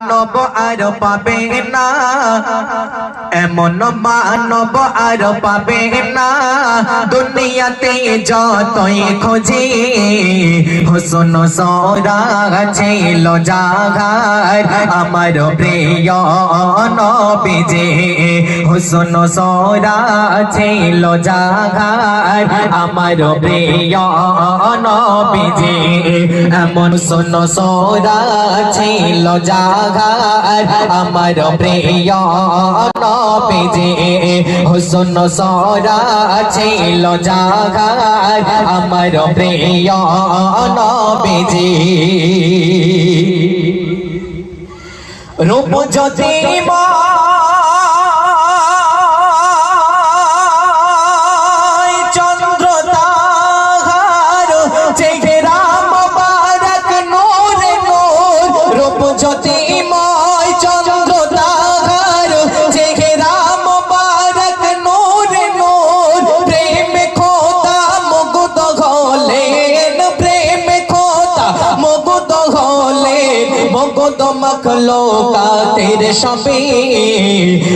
নব আর পাবে না এমন মানব আর পাবে না দুনিয়াতে যতই খোঁজে হুসন সরা ছিল জাগার আমার প্রিয় নবীজি হুসন সরা ছিল জাগার আমার প্রিয় নবীজি এমন হুসন সরা ছিল জাগার আমার প্রিয় নবীজি হুসন সরা ছিল জাগার আমার প্রিয় নবীজি রূপ যদি চন্দ্র তাহার চেহারা মোবারক নূরে নূর রূপ যদি চন্দ্র তাহার চেহারা মোবারক নূরে নূর প্রেম খোদা মুগ্ধ হলেন প্রেম খোদা মুগ্ধ হলেন মুগ্ধ মখলুকাতের সবে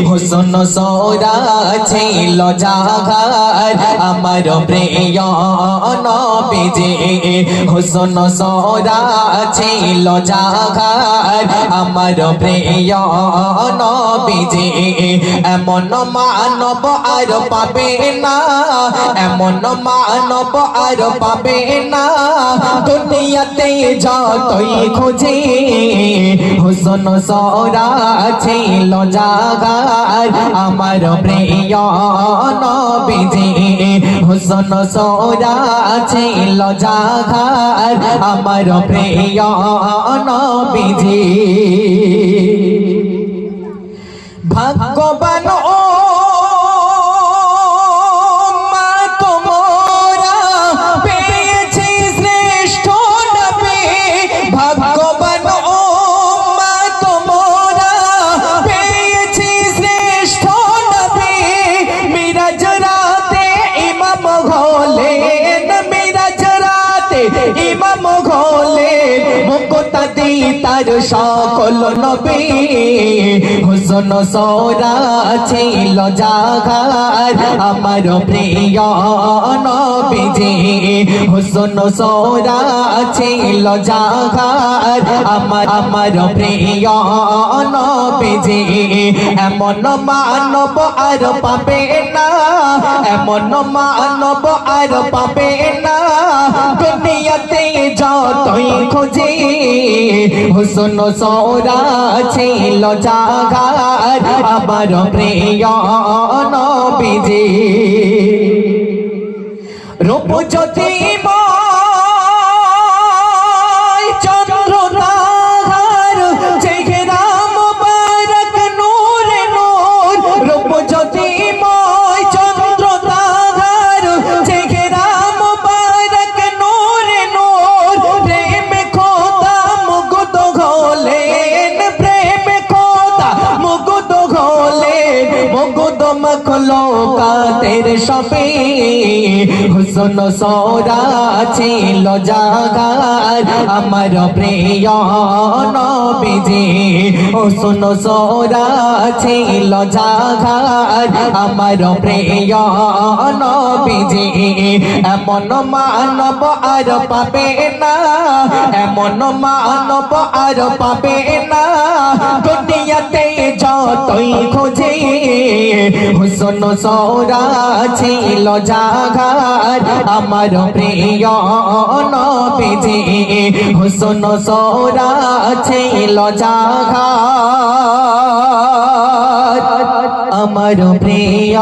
হুসন সরা ছিল জাগার আমার প্রিয় নবীজি হুসন সরা ছিল জাগার আমার প্রিয় নবীজি এমন মানব আর পাবে না এমন মানব আর পাবে না দুনিয়াতে যতই খোঁজে হুসন সরা ছিল জাগার আমার প্রিয় নবীজি হুসন সরা ছিল জাগার আমার প্রিয় নবীজি ভাগ্যবান ও মা তোমরা পেয়েছি শ্রেষ্ঠ নবী ভাগ্যবান ও মা তোমরা পেয়েছি শ্রেষ্ঠ নবী মিরাজ রাতে ইমাম হলেন মিরাজ রাতে ইমাম হলেন মুক্তাদি তার সকল নবী হুসন সরা ছিল জাগার আমার প্রিয় নবীজি হুসন সরা ছিল জাগার আমার প্রিয় নবীজি এমন মানব আর পাবে না এমন মানব আর পাবে না দুনিয়াতে যতই খোঁজে হুসন সরা ছিল জাগার আমার প্রিয় নবীজি রূপ যদি চন্দ্র তাহার চেহারা মোবারক নূরে নূর রূপ যদি চন্দ্র তাহার চেহারা মোবারক নূরে নূর প্রেম খোদা মুগ্ধ হলেন প্রেম খোদা মুগ্ধ হলেন মুগ্ধ মখলুকাতের সবে হুসন সরা ছিল জাগার আমার প্রিয় নবীজি হুসন সরা ছিল জাগার আমার প্রিয় নবীজি এমন মানব আর পাবে না এমন মানব আর পাবে না দুনিয়াতে যতই খোঁজে হুসন সরা ছিল জাগার আমার প্রিয় নবীজি হুসন সরা ছিল জাগার আমার প্রিয়